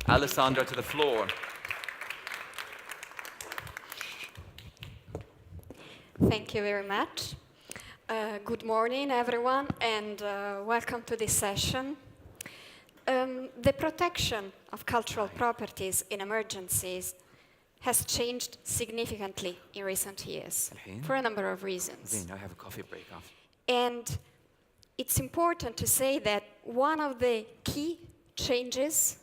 Alessandra to the floor. Thank you very much. Good morning, everyone, and welcome to this session. The protection of cultural properties in emergencies has changed significantly in recent years for a number of reasons. I have a coffee break after. And it's important to say that one of the key changes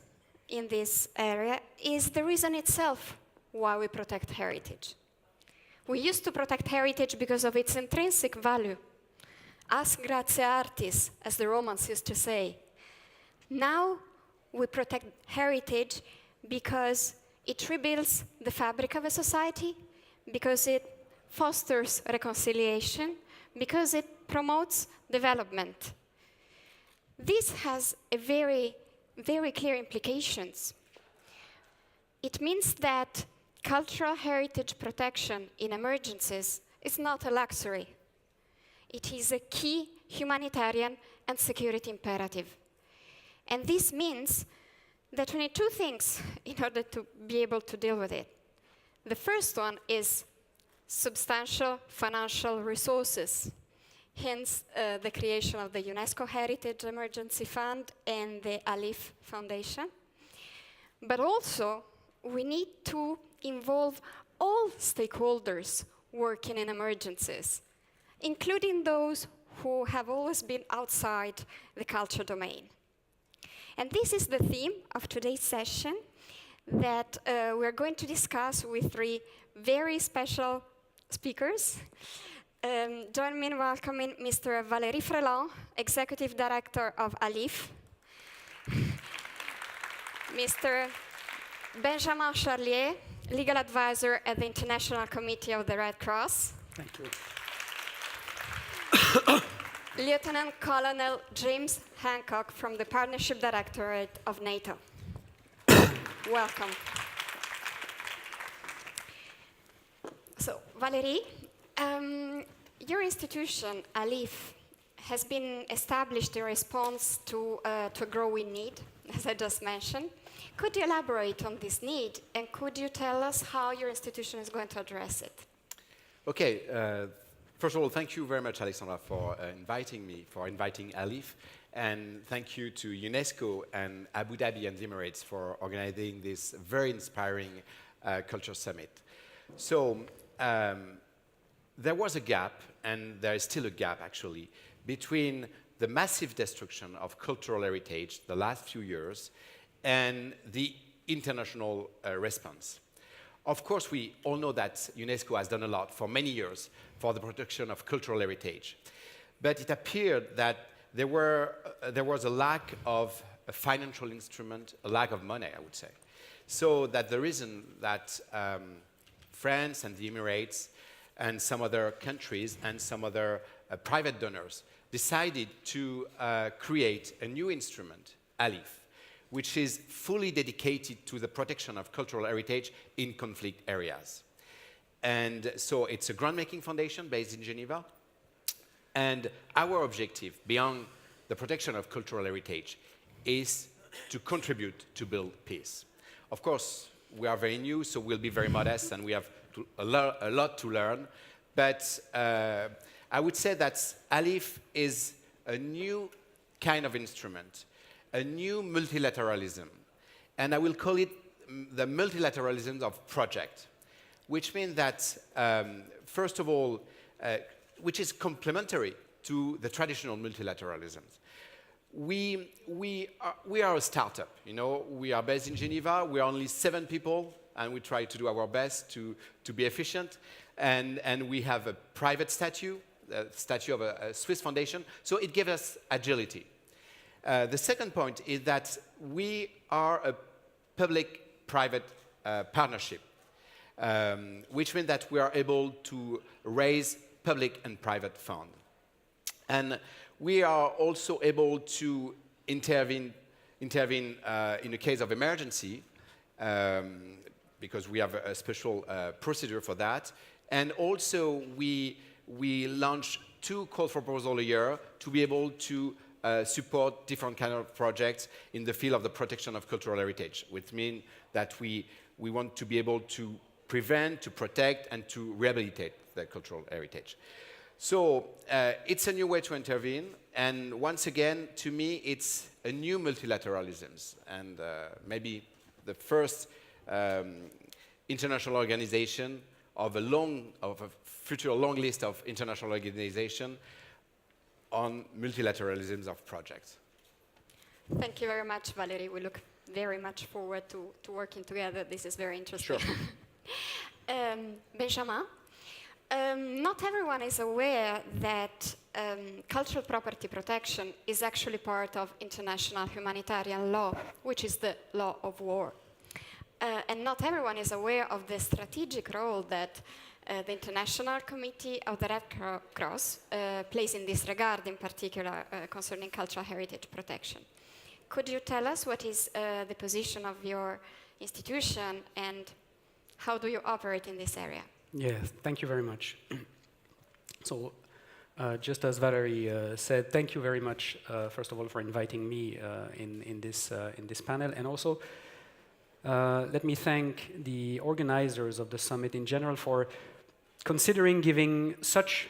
in this area is the reason itself why we protect heritage. We used to protect heritage because of its intrinsic value. As gratia artis, as the Romans used to say. Now we protect heritage because it rebuilds the fabric of a society, because it fosters reconciliation, because it promotes development. This has a very, very clear implications. It means that cultural heritage protection in emergencies is not a luxury. It is a key humanitarian and security imperative. And this means that we need two things in order to be able to deal with it. The first one is substantial financial resources, hence the creation of the UNESCO Heritage Emergency Fund and the ALIF Foundation. But also, we need to involve all stakeholders working in emergencies, including those who have always been outside the culture domain. And this is the theme of today's session that we're going to discuss with three very special speakers. Join me in welcoming Mr. Valéry Freland, Executive Director of ALIF, Mr. Benjamin Charlier, Legal Advisor at the International Committee of the Red Cross. Thank you. Lieutenant Colonel James Hancock from the Partnership Directorate of NATO. Welcome. So, Valéry, your institution, ALIF, has been established in response to a growing need, as I just mentioned. Could you elaborate on this need, and could you tell us how your institution is going to address it? Okay. First of all, thank you very much, Alexandra, for inviting me, for inviting ALIF, and thank you to UNESCO and Abu Dhabi and the Emirates for organizing this very inspiring culture summit. So there was a gap, and there is still a gap, actually, between the massive destruction of cultural heritage the last few years and the international response. Of course, we all know that UNESCO has done a lot for many years for the protection of cultural heritage. But it appeared that there was a lack of a financial instrument, a lack of money, I would say. So that the reason that France and the Emirates and some other countries and some other private donors decided to create a new instrument, ALIF, which is fully dedicated to the protection of cultural heritage in conflict areas. And so it's a groundmaking foundation based in Geneva. And our objective, beyond the protection of cultural heritage, is to contribute to build peace. Of course, we are very new, so we'll be very modest, and we have a lot to learn. But I would say that ALIF is a new kind of instrument, a new multilateralism, and I will call it the multilateralism of project, which means that, first of all, which is complementary to the traditional multilateralisms. We are a startup, you know. We are based in Geneva. We are only 7 people, and we try to do our best to be efficient. And we have a private statue, the statue of a Swiss foundation, so it gives us agility. The second point is that we are a public-private partnership, which means that we are able to raise public and private funds. And we are also able to intervene in the case of emergency, because we have a special procedure for that. And also we launch 2 calls for proposal a year to be able to support different kind of projects in the field of the protection of cultural heritage, which means that we want to be able to prevent, to protect, and to rehabilitate the cultural heritage. So it's a new way to intervene, and once again, to me, it's a new multilateralism, and maybe the first international organization of a future long list of international organizations on multilateralism of projects. Thank you very much, Valérie. We look very much forward to working together. This is very interesting. Sure. Benjamin, not everyone is aware that cultural property protection is actually part of international humanitarian law, which is the law of war. And not everyone is aware of the strategic role that the International Committee of the Red Cross plays in this regard, in particular concerning cultural heritage protection. Could you tell us what is the position of your institution and how do you operate in this area? Yes, thank you very much. So, just as Valerie said, thank you very much, first of all, for inviting me in this panel, and also let me thank the organizers of the summit in general for considering giving such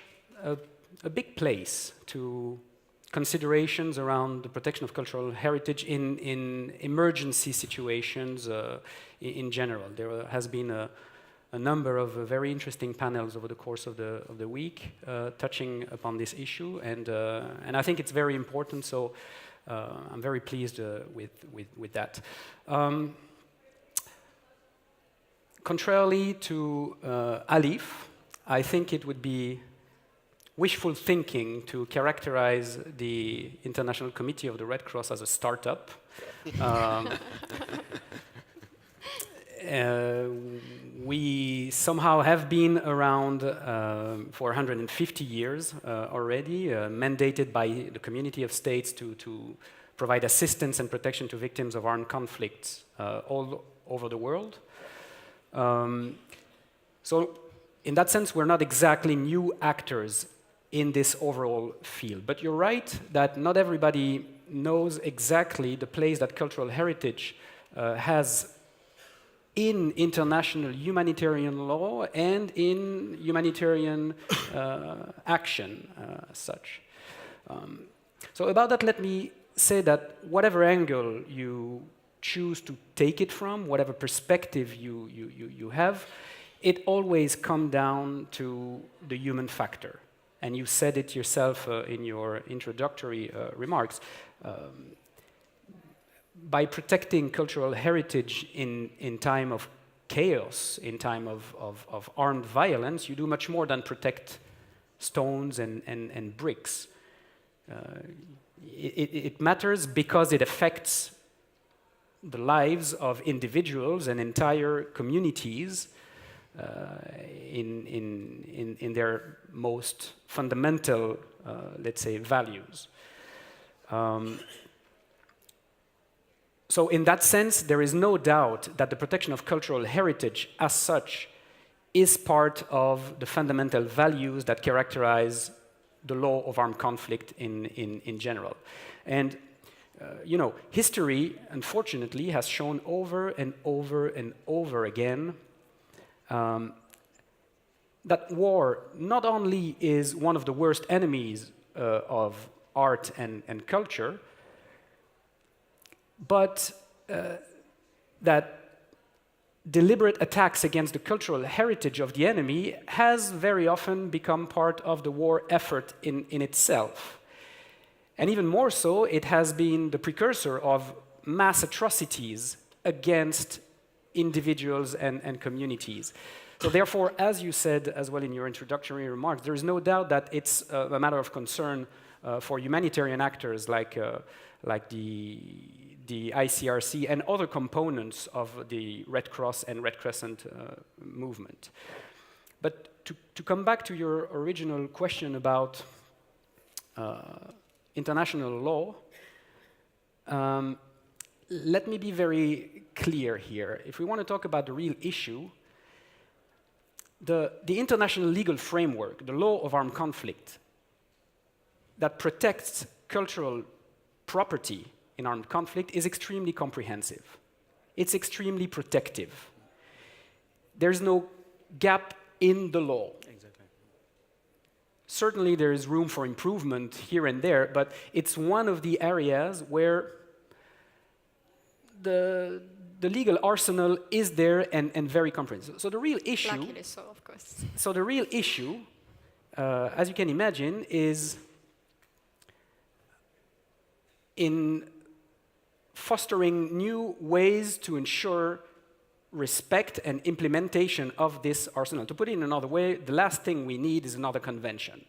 a big place to considerations around the protection of cultural heritage in emergency situations in general. There has been a number of very interesting panels over the course of the week touching upon this issue, and I think it's very important, so I'm very pleased with that. Contrarily to Alif, I think it would be wishful thinking to characterize the International Committee of the Red Cross as a startup. We somehow have been around for 150 years already, mandated by the community of states to provide assistance and protection to victims of armed conflicts all over the world. So in that sense, we're not exactly new actors in this overall field. But you're right that not everybody knows exactly the place that cultural heritage has in international humanitarian law and in humanitarian action as such. So about that, let me say that whatever angle you choose to take it from, whatever perspective you have, it always comes down to the human factor. And you said it yourself in your introductory remarks. By protecting cultural heritage in time of chaos, in time of armed violence, you do much more than protect stones and bricks. It matters because it affects the lives of individuals and entire communities in their most fundamental, let's say, values. So in that sense, there is no doubt that the protection of cultural heritage as such is part of the fundamental values that characterize the law of armed conflict in general. And you know, history, unfortunately, has shown over and over and over again that war not only is one of the worst enemies of art and culture, but that deliberate attacks against the cultural heritage of the enemy has very often become part of the war effort in itself. And even more so, it has been the precursor of mass atrocities against individuals and communities. So therefore, as you said as well in your introductory remarks, there is no doubt that it's a matter of concern for humanitarian actors like the ICRC and other components of the Red Cross and Red Crescent movement. But to come back to your original question about international law, let me be very clear here. If we want to talk about the real issue, the international legal framework, the law of armed conflict, that protects cultural property in armed conflict is extremely comprehensive. It's extremely protective. There's no gap in the law. Exactly. Certainly there is room for improvement here and there, but it's one of the areas where the legal arsenal is there and very comprehensive. So the real issue... Luckily so, of course. So the real issue, as you can imagine, is in fostering new ways to ensure respect and implementation of this arsenal. To put it in another way, the last thing we need is another convention.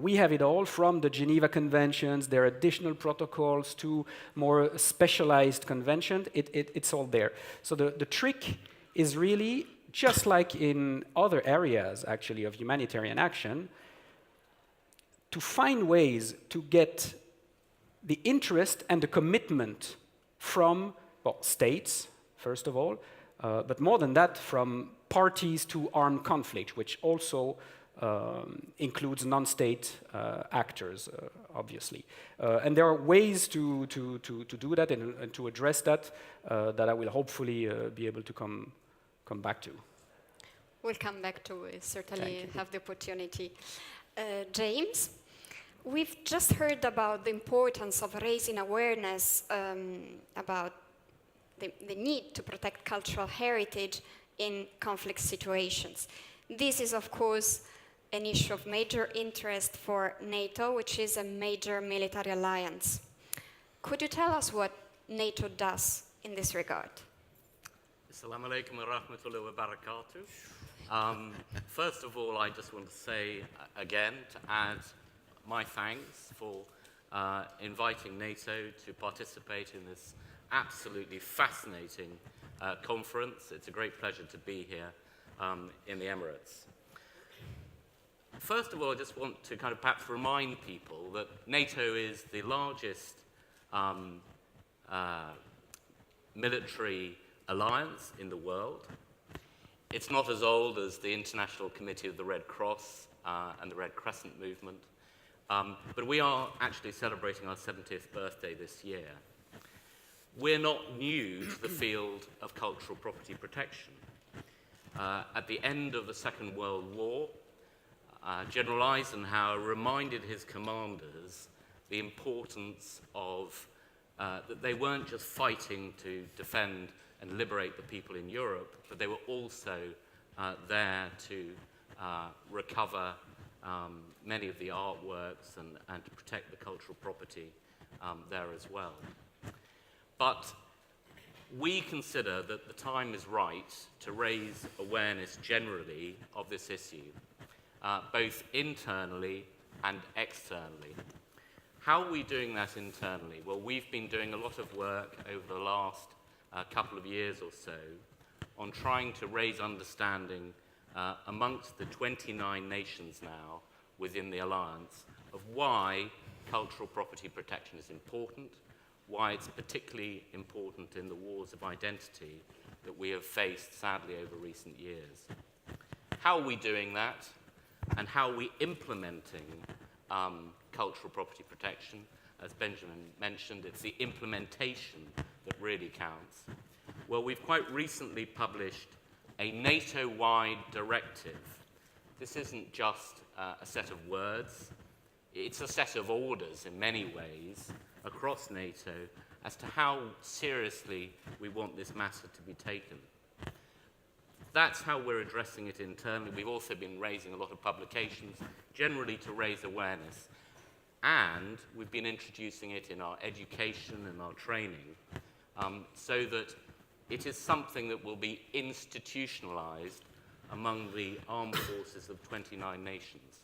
We have it all from the Geneva Conventions, there are additional protocols to more specialized conventions, it's all there. So the trick is really, just like in other areas actually of humanitarian action, to find ways to get the interest and the commitment from, well, states, first of all, but more than that, from parties to armed conflict, which also includes non-state actors, obviously. And there are ways to do that and to address that that I will hopefully be able to come back to. We'll come back to it, certainly have the opportunity. James, we've just heard about the importance of raising awareness about the need to protect cultural heritage in conflict situations. This is, of course, an issue of major interest for NATO, which is a major military alliance. Could you tell us what NATO does in this regard? Assalamu alaikum wa rahmatullahi wa barakatuh. First of all, I just want to say again, to add my thanks for inviting NATO to participate in this absolutely fascinating conference. It's a great pleasure to be here in the Emirates. First of all, I just want to kind of perhaps remind people that NATO is the largest military alliance in the world. It's not as old as the International Committee of the Red Cross and the Red Crescent movement, but we are actually celebrating our 70th birthday this year. We're not new to the field of cultural property protection. At the end of the Second World War, General Eisenhower reminded his commanders the importance of that they weren't just fighting to defend and liberate the people in Europe, but they were also there to recover many of the artworks and to protect the cultural property there as well. But we consider that the time is right to raise awareness generally of this issue, both internally and externally. How are we doing that internally? Well, we've been doing a lot of work over the last couple of years or so on trying to raise understanding amongst the 29 nations now within the Alliance of why cultural property protection is important, why it's particularly important in the wars of identity that we have faced, sadly, over recent years. How are we doing that? And how are we implementing cultural property protection? As Benjamin mentioned, it's the implementation that really counts. Well, we've quite recently published a NATO-wide directive. This isn't just a set of words. It's a set of orders in many ways across NATO as to how seriously we want this matter to be taken. That's how we're addressing it internally. We've also been raising a lot of publications, generally to raise awareness. And we've been introducing it in our education and our training so that it is something that will be institutionalized among the armed forces of 29 nations.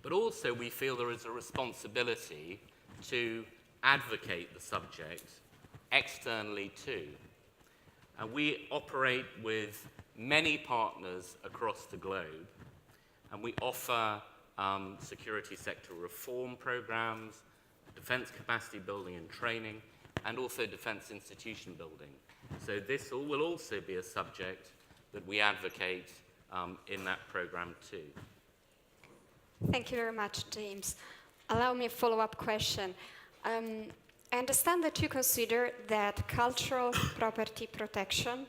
But also we feel there is a responsibility to advocate the subject externally too. And we operate with many partners across the globe, and we offer security sector reform programs, defense capacity building and training, and also defense institution building. So this will also be a subject that we advocate in that program too. Thank you very much, James. allow me a follow-up question. I understand that you consider that cultural property protection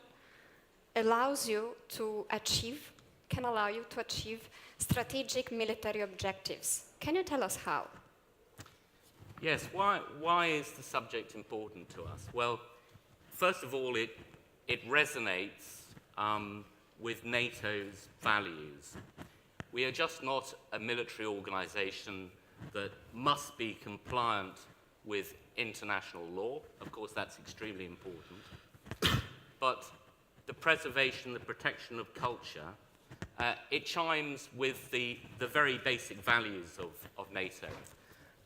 allows you to achieve, can allow you to achieve strategic military objectives. Can you tell us how? Yes, why is the subject important to us? Well, first of all, it resonates with NATO's values. We are just not a military organization that must be compliant with international law. Of course, that's extremely important. But the preservation, the protection of culture, it chimes with the very basic values of NATO.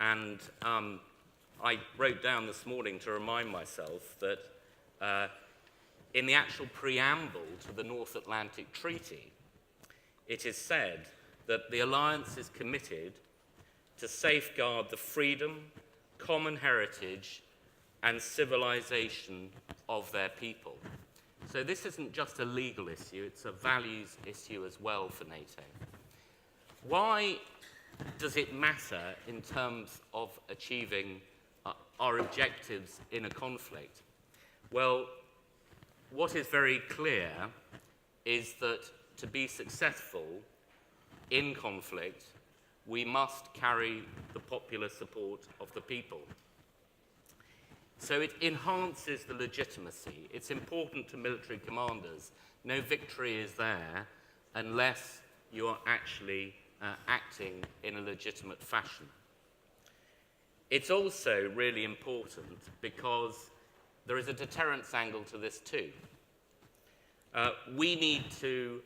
And I wrote down this morning to remind myself that in the actual preamble to the North Atlantic Treaty, it is said that the alliance is committed to safeguard the freedom, common heritage, and civilization of their people. So this isn't just a legal issue, it's a values issue as well for NATO. Why does it matter in terms of achieving our objectives in a conflict? Well, what is very clear is that to be successful in conflict, we must carry the popular support of the people. So it enhances the legitimacy. It's important to military commanders. No victory is there unless you are actually acting in a legitimate fashion. It's also really important because there is a deterrence angle to this too. We need to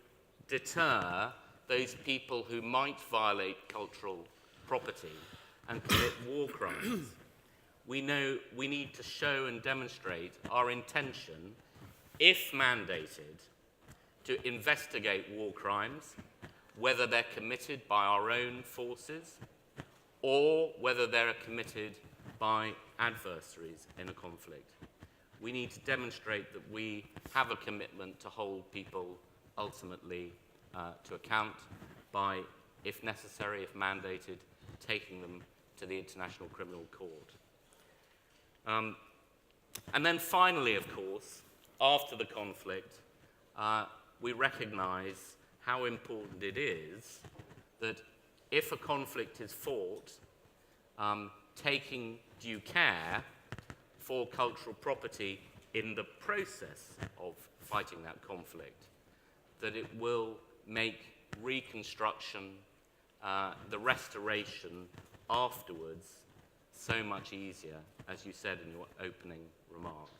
deter those people who might violate cultural property and commit war crimes. We know we need to show and demonstrate our intention, if mandated, to investigate war crimes, whether they're committed by our own forces or whether they're committed by adversaries in a conflict. We need to demonstrate that we have a commitment to hold people ultimately to account by, if necessary, if mandated, taking them to the International Criminal Court. And then finally, of course, after the conflict, we recognize how important it is that if a conflict is fought, taking due care for cultural property in the process of fighting that conflict, that it will make reconstruction, the restoration afterwards, so much easier, as you said in your opening remarks.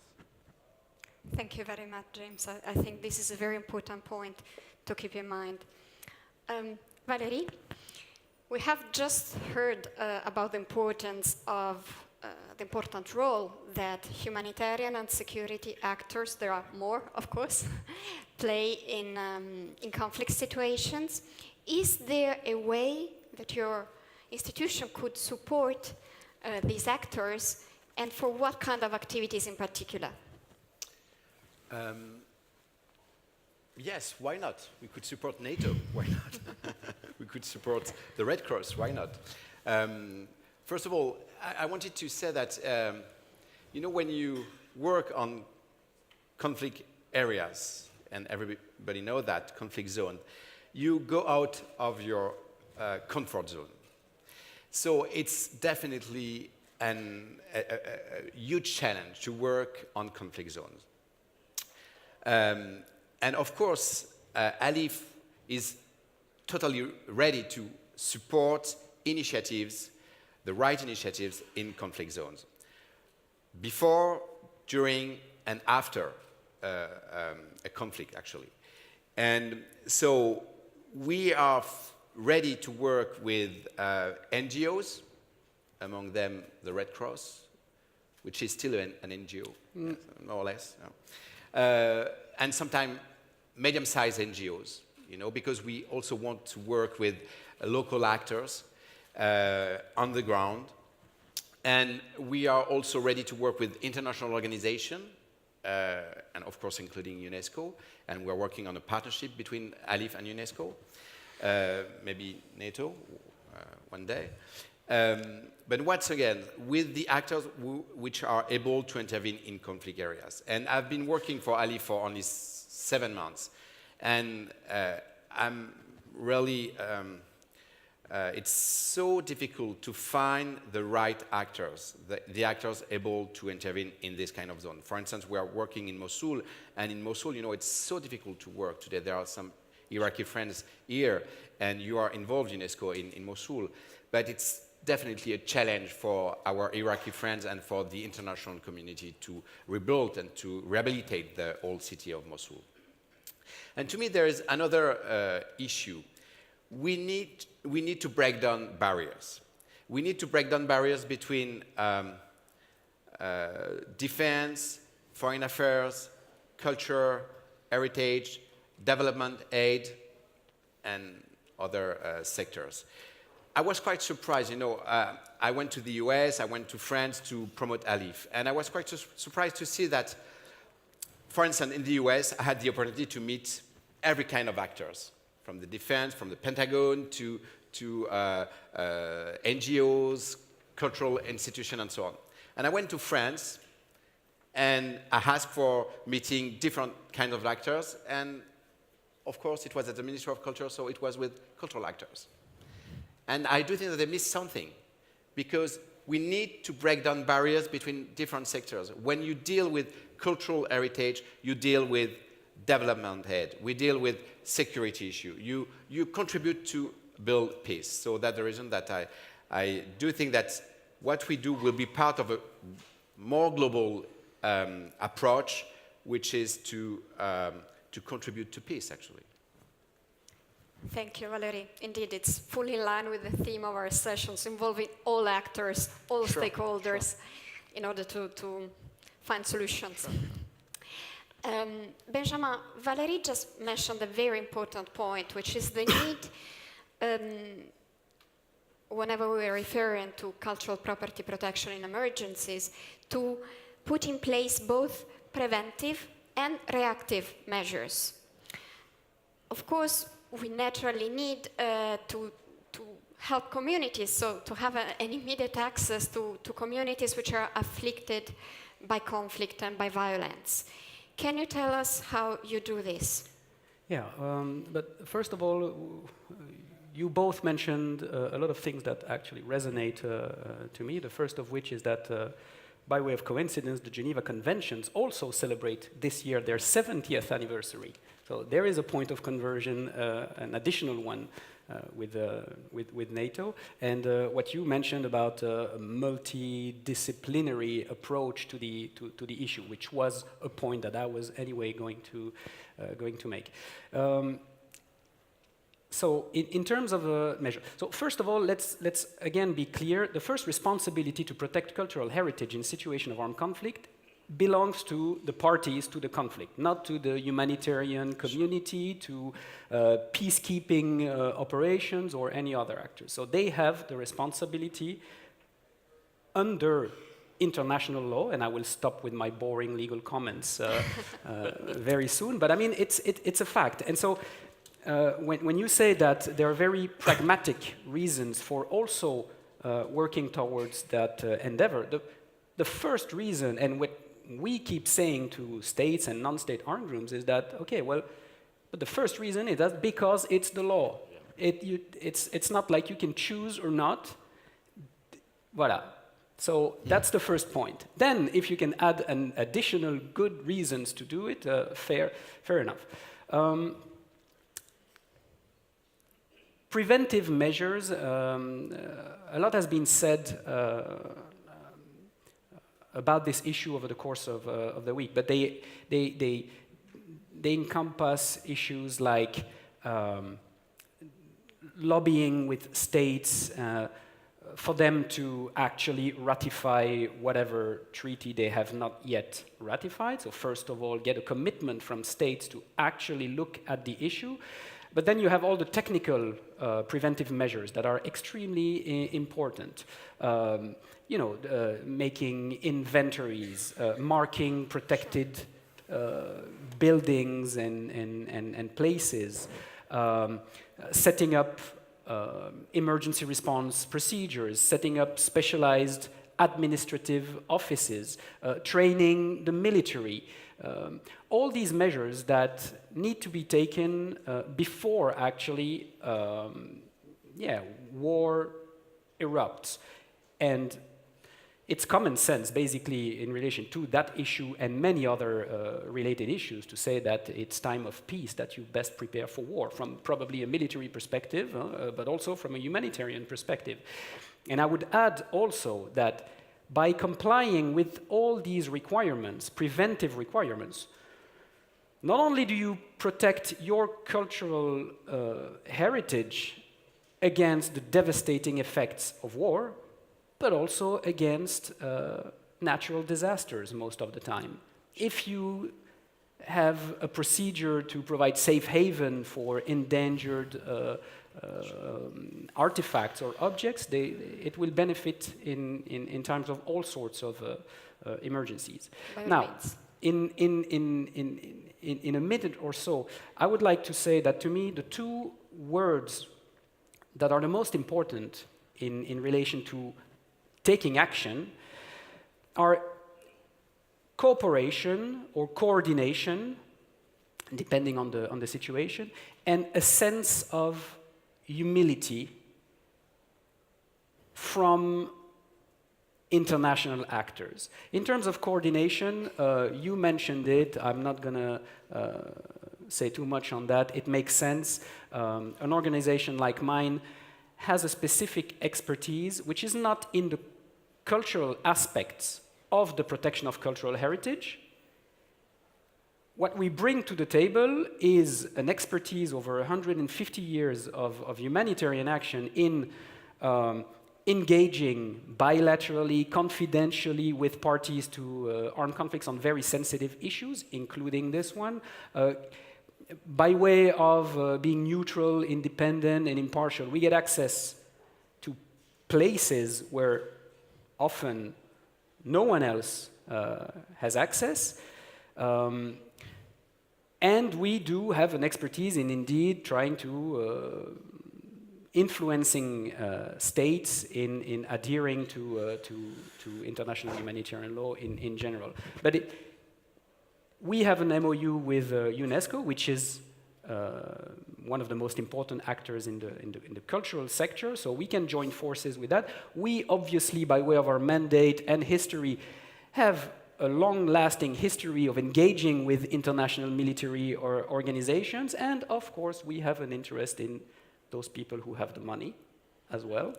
Thank you very much, James. I think this is a very important point to keep in mind. Valérie, we have just heard about the importance of the important role that humanitarian and security actors, there are more, of course, play in conflict situations. Is there a way that your institution could support these actors, and for what kind of activities in particular? Yes, why not? We could support NATO, why not? We could support the Red Cross, why not? First of all, I wanted to say that, you know, when you work on conflict areas, and everybody knows that, conflict zone, you go out of your comfort zone. So it's definitely a huge challenge to work on conflict zones. And of course, ALIF is totally ready to support initiatives, the right initiatives in conflict zones, before, during, and after a conflict, actually. And so we are ready to work with NGOs, among them the Red Cross, which is still an NGO, more or less. And sometimes medium-sized NGOs, you know, because we also want to work with local actors on the ground. And we are also ready to work with international organizations, and of course including UNESCO. And we're working on a partnership between ALIF and UNESCO, maybe NATO one day. But once again, with the actors which are able to intervene in conflict areas. And I've been working for ALIF for only 7 months. And I'm really, it's so difficult to find the right actors, the actors able to intervene in this kind of zone. For instance, we are working in Mosul, and in Mosul, you know, it's so difficult to work today. There are some Iraqi friends here, and you are involved, UNESCO, in Mosul. But it's definitely a challenge for our Iraqi friends and for the international community to rebuild and to rehabilitate the old city of Mosul. And to me, there is another issue. We need to break down barriers. We need to break down barriers between defense, foreign affairs, culture, heritage, development aid, and other sectors. I was quite surprised, you know, I went to the US, I went to France to promote ALIF, and I was quite surprised to see that, for instance, in the US, I had the opportunity to meet every kind of actors, from the defense, from the Pentagon, to NGOs, cultural institutions, and so on. And I went to France, and I asked for meeting different kinds of actors, and of course, it was at the Ministry of Culture, so it was with cultural actors. And I do think that they missed something, because we need to break down barriers between different sectors. When you deal with cultural heritage, you deal with development aid, we deal with security issue. You contribute to build peace. So that's the reason that I do think that what we do will be part of a more global approach, which is to contribute to peace, actually. Thank you, Valérie. Indeed, it's fully in line with the theme of our sessions, involving all actors, all stakeholders, in order to find solutions. Benjamin, Valérie just mentioned a very important point, which is the need, whenever we are referring to cultural property protection in emergencies, to put in place both preventive and reactive measures. Of course, we naturally need to help communities, so to have an immediate access to communities which are afflicted by conflict and by violence. Can you tell us how you do this? Yeah, but first of all, you both mentioned a lot of things that actually resonate to me. The first of which is that, by way of coincidence, the Geneva Conventions also celebrate this year their 70th anniversary. So there is a point of conversion, an additional one with NATO. And what you mentioned about a multidisciplinary approach to the issue, which was a point that I was anyway going to make. So in terms of a measure, so first of all, let's again be clear. The first responsibility to protect cultural heritage in situation of armed conflict belongs to the parties to the conflict, not to the humanitarian community, to peacekeeping operations or any other actors. So they have the responsibility under international law, and I will stop with my boring legal comments very soon, but I mean, it's a fact. And so when you say that there are very pragmatic reasons for also working towards that endeavor, the first reason, and what we keep saying to states and non-state armed groups, is that, okay, well, but the first reason is that because it's the law. It's not like you can choose or not. Voilà. So that's the first point. Then, if you can add an additional good reasons to do it, fair enough. Preventive measures, a lot has been said about this issue over the course of the week, but they encompass issues like lobbying with states for them to actually ratify whatever treaty they have not yet ratified. So first of all, get a commitment from states to actually look at the issue. But then you have all the technical preventive measures that are extremely important. Making inventories, marking protected buildings and places, setting up emergency response procedures, setting up specialized administrative offices, training the military. All these measures that need to be taken before actually, war erupts. And it's common sense, basically, in relation to that issue and many other related issues, to say that it's time of peace that you best prepare for war, from probably a military perspective, but also from a humanitarian perspective. And I would add also that by complying with all these requirements, preventive requirements, not only do you protect your cultural heritage against the devastating effects of war, but also against natural disasters most of the time. If you have a procedure to provide safe haven for endangered artifacts or objects, it will benefit in times of all sorts of emergencies. Now, in a minute or so, I would like to say that to me, the two words that are the most important in relation to taking action are cooperation or coordination, depending on the situation, and a sense of humility from international actors. In terms of coordination, you mentioned it. I'm not going to say too much on that. It makes sense. An organization like mine has a specific expertise which is not in the cultural aspects of the protection of cultural heritage. What we bring to the table is an expertise over 150 years of humanitarian action in engaging bilaterally, confidentially with parties to armed conflicts on very sensitive issues, including this one, by way of being neutral, independent, and impartial. We get access to places where often no one else has access. And we do have an expertise in indeed trying to influencing states in adhering to international humanitarian law in general. But we have an MOU with UNESCO, which is one of the most important actors in the cultural sector, so we can join forces with that. We obviously, by way of our mandate and history, have a long-lasting history of engaging with international military or organizations, and of course we have an interest in those people who have the money as well.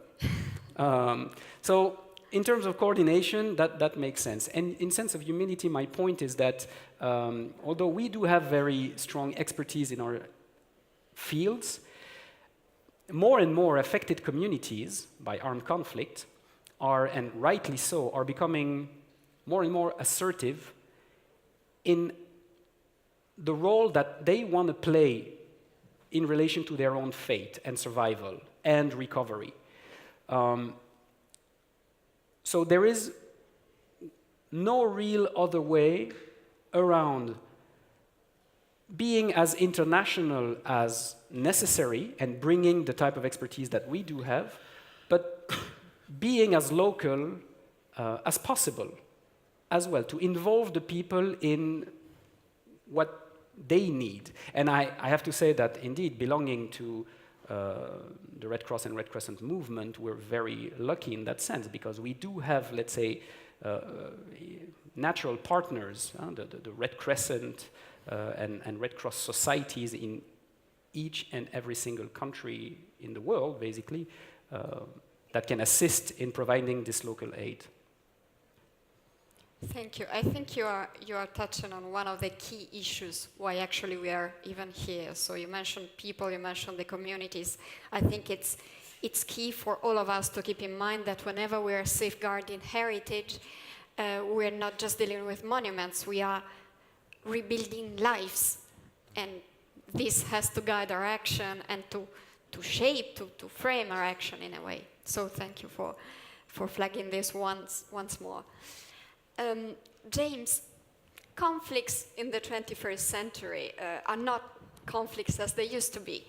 So in terms of coordination, that makes sense. And in sense of humility, my point is that although we do have very strong expertise in our fields, more and more affected communities by armed conflict are, and rightly so, are becoming more and more assertive in the role that they want to play in relation to their own fate and survival and recovery. So there is no real other way around being as international as necessary and bringing the type of expertise that we do have, but being as local as possible as well, to involve the people in what they need. And I have to say that indeed, belonging to the Red Cross and Red Crescent movement, we're very lucky in that sense, because we do have, let's say, natural partners, the Red Crescent and Red Cross societies in each and every single country in the world, basically, that can assist in providing this local aid. Thank you. I think you are touching on one of the key issues why actually we are even here. So you mentioned people, you mentioned the communities. I think it's key for all of us to keep in mind that whenever we are safeguarding heritage, we're not just dealing with monuments, we are rebuilding lives. And this has to guide our action and to shape, to frame our action in a way. So thank you for flagging this once more. James, conflicts in the 21st century are not conflicts as they used to be.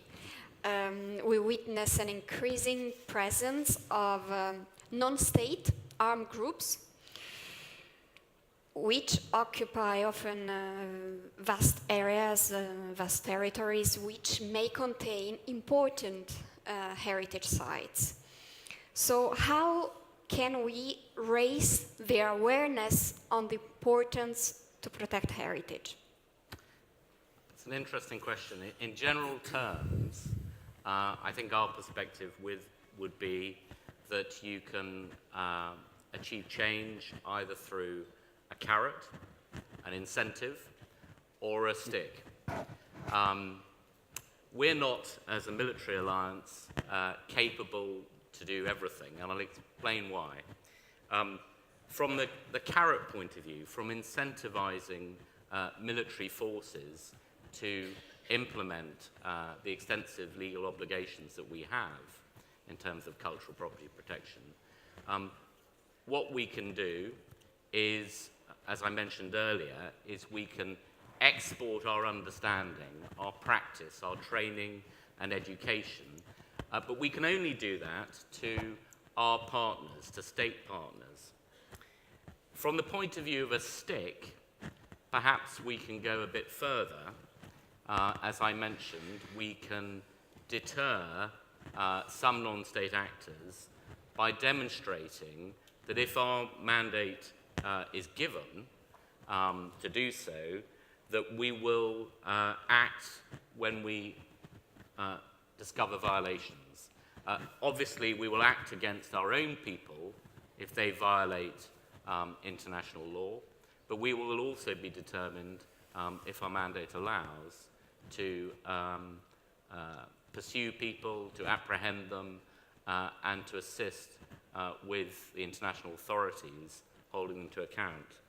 we witness an increasing presence of non-state armed groups which occupy often vast areas, vast territories, which may contain important heritage sites. So how can we raise the awareness on the importance to protect heritage? It's an interesting question. In general terms, I think our perspective would be that you can achieve change either through a carrot, an incentive, or a stick. We're not, as a military alliance, capable to do everything, and I'll explain why. From the carrot point of view, from incentivizing military forces to implement the extensive legal obligations that we have in terms of cultural property protection, what we can do is, as I mentioned earlier, is we can export our understanding, our practice, our training and education, but we can only do that to our partners, to state partners. From the point of view of a stick, perhaps we can go a bit further. As I mentioned, we can deter some non-state actors by demonstrating that if our mandate is given to do so, that we will act when we discover violations. Obviously, we will act against our own people if they violate international law, but we will also be determined, if our mandate allows, to pursue people, to apprehend them, and to assist with the international authorities holding them to account.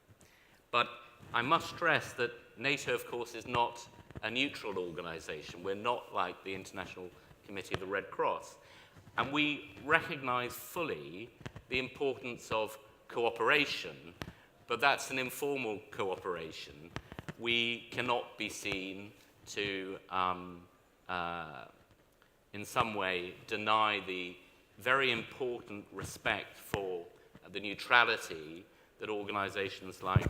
But I must stress that NATO, of course, is not a neutral organization. We're not like the International Committee of the Red Cross. And we recognize fully the importance of cooperation, but that's an informal cooperation. We cannot be seen to, in some way, deny the very important respect for the neutrality that organizations like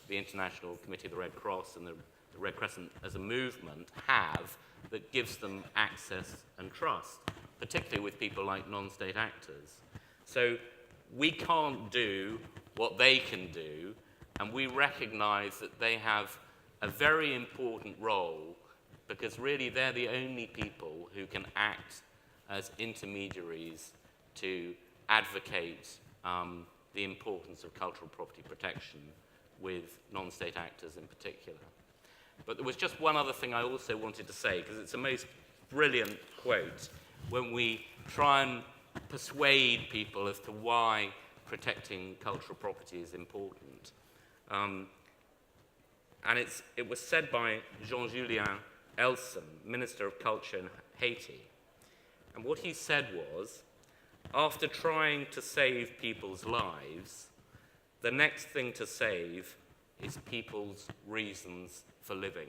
the International Committee of the Red Cross and the Red Crescent as a movement have, that gives them access and trust, particularly with people like non-state actors. So we can't do what they can do, and we recognize that they have a very important role, because really they're the only people who can act as intermediaries to advocate the importance of cultural property protection with non-state actors in particular. But there was just one other thing I also wanted to say, because it's a most brilliant quote when we try and persuade people as to why protecting cultural property is important. And it was said by Jean-Julien Elson, Minister of Culture in Haiti. And what he said was, after trying to save people's lives, the next thing to save is people's reasons for living.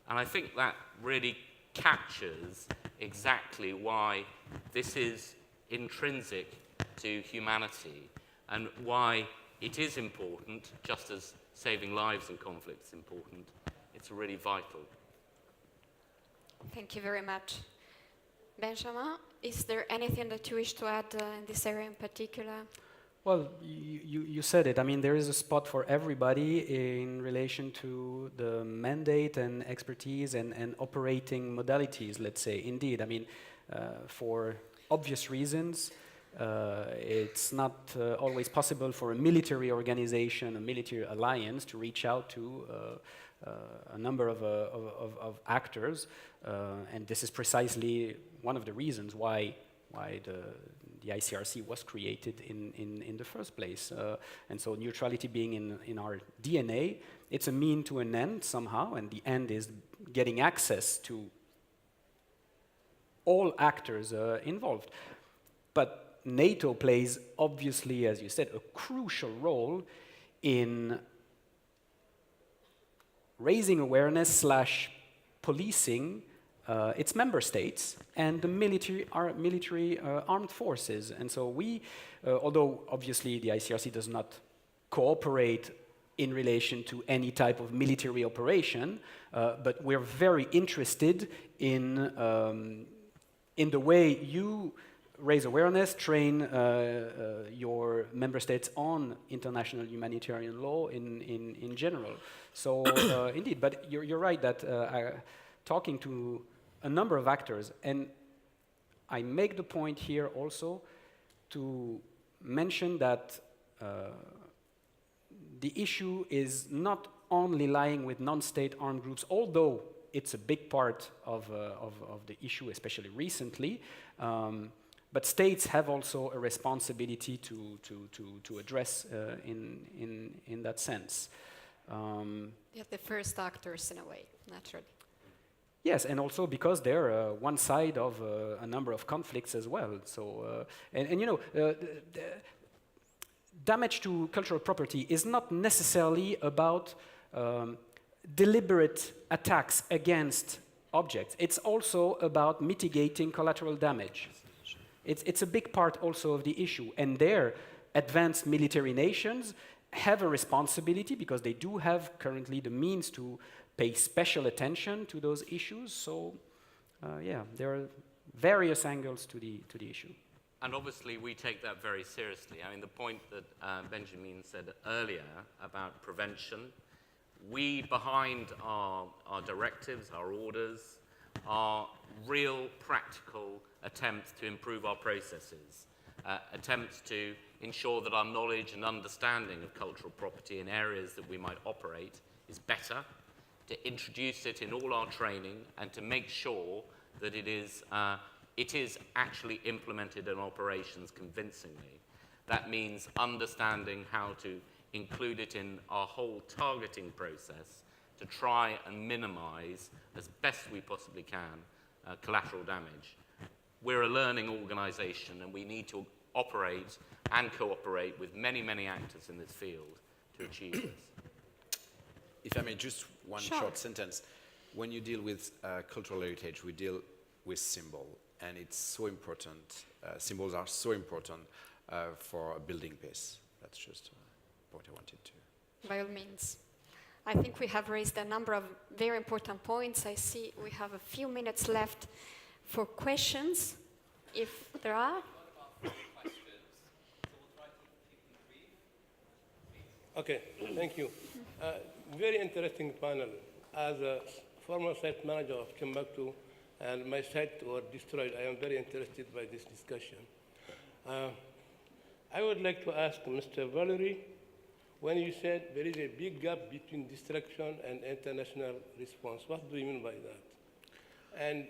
And I think that really captures exactly why this is intrinsic to humanity and why it is important, just as saving lives in conflict is important. It's really vital. Thank you very much. Benjamin, is there anything that you wish to add in this area in particular? Well, you said it. I mean, there is a spot for everybody in relation to the mandate and expertise and operating modalities, let's say. Indeed, I mean, for obvious reasons, it's not always possible for a military organization, a military alliance, to reach out to a number of actors, and this is precisely one of the reasons why the ICRC was created in the first place. And so neutrality being in our DNA, it's a mean to an end somehow, and the end is getting access to all actors involved. But NATO plays, obviously, as you said, a crucial role in raising awareness / policing its member states and the military armed forces. And so we, although obviously the ICRC does not cooperate in relation to any type of military operation, but we're very interested in the way you raise awareness, train your member states on international humanitarian law in general. So indeed, but you're right that talking to a number of actors, and I make the point here also to mention that the issue is not only lying with non-state armed groups, although it's a big part of the issue, especially recently. But states have also a responsibility to address in that sense. They're the first actors in a way, naturally. Yes, and also because they're one side of a number of conflicts as well. So, and you know, damage to cultural property is not necessarily about deliberate attacks against objects. It's also about mitigating collateral damage. It's a big part also of the issue. And there, advanced military nations have a responsibility because they do have currently the means to pay special attention to those issues. So, yeah, there are various angles to the issue. And obviously, we take that very seriously. I mean, the point that Benjamin said earlier about prevention, we, behind our directives, our orders, are real practical attempts to improve our processes, attempts to ensure that our knowledge and understanding of cultural property in areas that we might operate is better, to introduce it in all our training, and to make sure that it is actually implemented in operations convincingly. That means understanding how to include it in our whole targeting process to try and minimize, as best we possibly can, collateral damage. We're a learning organization, and we need to operate and cooperate with many, many actors in this field to achieve this. If I may, just one short sentence. When you deal with cultural heritage, we deal with symbol, and it's so important. Symbols are so important for building peace. That's just what I wanted to. By all means. I think we have raised a number of very important points. I see we have a few minutes left for questions, if there are. Okay, thank you. Very interesting panel. As a former site manager of Timbuktu, and my site was destroyed, I am very interested by this discussion. I would like to ask Mr. Valery, when you said there is a big gap between destruction and international response, what do you mean by that? And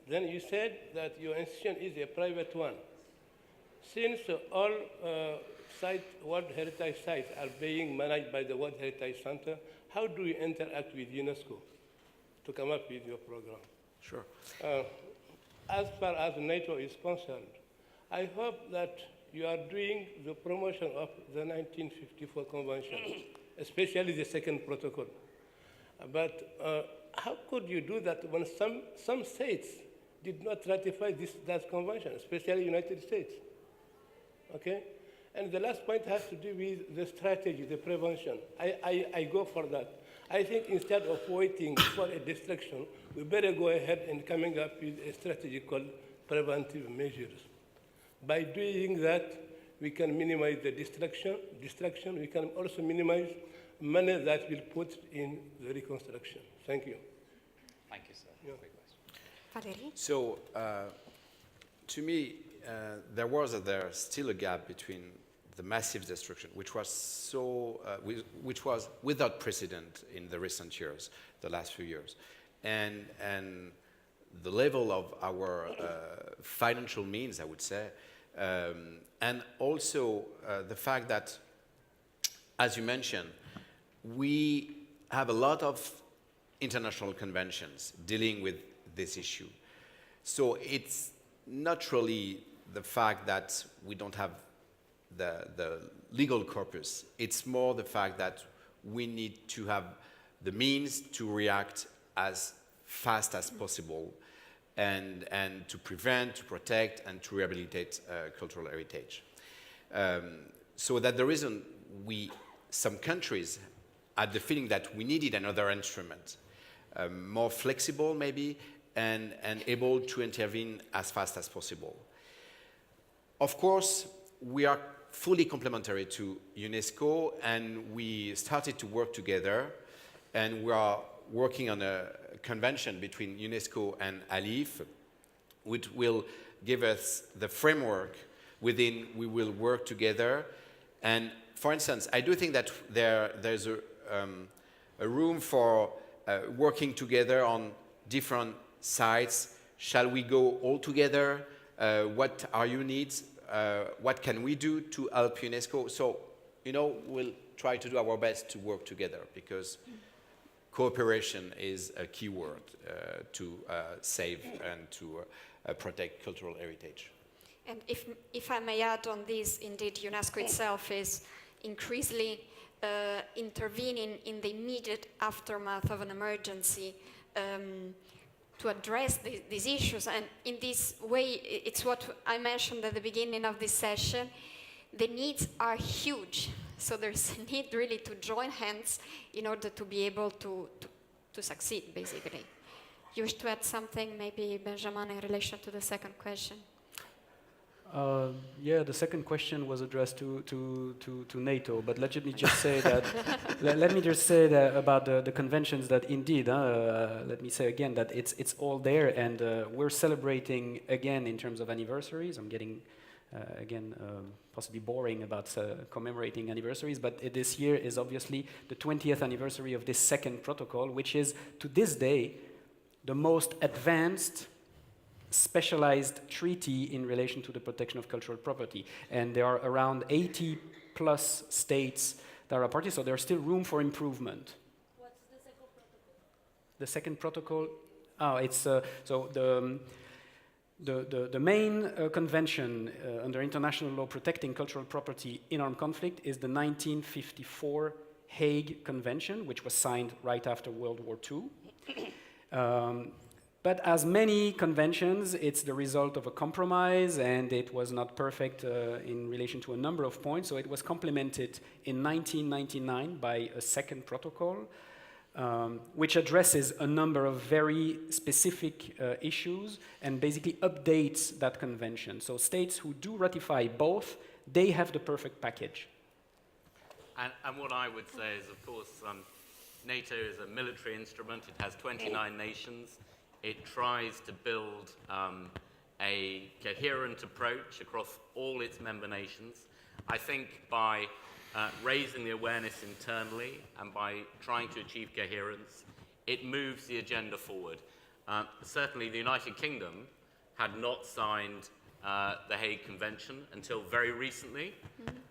then you said that your institution is a private one. Since all World Heritage sites are being managed by the World Heritage Center, how do you interact with UNESCO to come up with your program? Sure. As far as NATO is concerned, I hope that you are doing the promotion of the 1954 Convention, especially the second protocol. But how could you do that when some states did not ratify that convention, especially United States? Okay? And the last point has to do with the strategy, the prevention. I go for that. I think instead of waiting for a destruction, we better go ahead and coming up with a strategy called preventive measures. By doing that, we can minimize the destruction. We can also minimize money that will put in the reconstruction. Thank you. Thank you, sir. Yeah. Valery? So, to me, there's still a gap between the massive destruction, which was without precedent in the recent years, the last few years, and the level of our financial means, I would say, and also the fact that, as you mentioned, we have a lot of international conventions dealing with this issue. So it's not really the fact that we don't have the legal corpus. It's more the fact that we need to have the means to react as fast as possible and to prevent, to protect, and to rehabilitate cultural heritage. So that the reason some countries had the feeling that we needed another instrument, more flexible maybe, and able to intervene as fast as possible. Of course, we are fully complementary to UNESCO, and we started to work together, and we are working on a convention between UNESCO and ALIPH, which will give us the framework within we will work together. And for instance, I do think that there's a room for working together on different sites. Shall we go all together? What are your needs? What can we do to help UNESCO? So, we'll try to do our best to work together, because cooperation is a key word to save and to protect cultural heritage. And if I may add on this, indeed, UNESCO itself is increasingly intervening in the immediate aftermath of an emergency to address these issues. And in this way, it's what I mentioned at the beginning of this session. The needs are huge. So there's a need really to join hands in order to be able to succeed, basically. You wish to add something, maybe, Benjamin, in relation to the second question? Yeah, the second question was addressed to NATO, but let me just say that let me just say that about the conventions, that indeed, let me say again that it's all there, and we're celebrating again in terms of anniversaries. I'm getting again possibly boring about commemorating anniversaries, but this year is obviously the 20th anniversary of this second protocol, which is to this day the most advanced specialized treaty in relation to the protection of cultural property. And there are around 80 plus states that are parties, so there's still room for improvement. What's the second protocol? The second protocol, it's so the main convention under international law protecting cultural property in armed conflict is the 1954 Hague Convention, which was signed right after World War II. But as many conventions, it's the result of a compromise, and it was not perfect in relation to a number of points. So it was complemented in 1999 by a second protocol, which addresses a number of very specific issues and basically updates that convention. So states who do ratify both, they have the perfect package. And what I would say is, of course, NATO is a military instrument. It has 29 nations. It tries to build a coherent approach across all its member nations. I think by raising the awareness internally and by trying to achieve coherence, it moves the agenda forward. Certainly the United Kingdom had not signed the Hague Convention until very recently.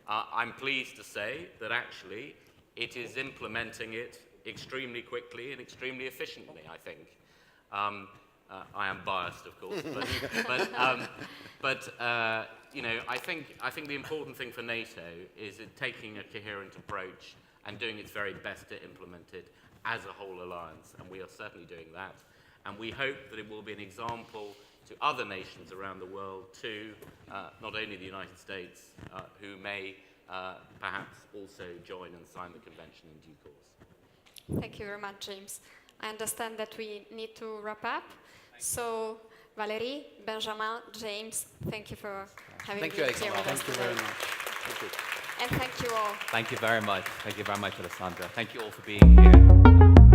I'm pleased to say that actually it is implementing it extremely quickly and extremely efficiently, I think. I am biased, of course, but I think the important thing for NATO is taking a coherent approach and doing its very best to implement it as a whole alliance, and we are certainly doing that. And we hope that it will be an example to other nations around the world too, not only the United States, who may perhaps also join and sign the convention in due course. Thank you very much, James. I understand that we need to wrap up. So, Valérie, Benjamin, James, thank you for having been here with us. Thank you very much. Thank you. And thank you all. Thank you very much. Thank you very much, Alessandra. Thank you all for being here.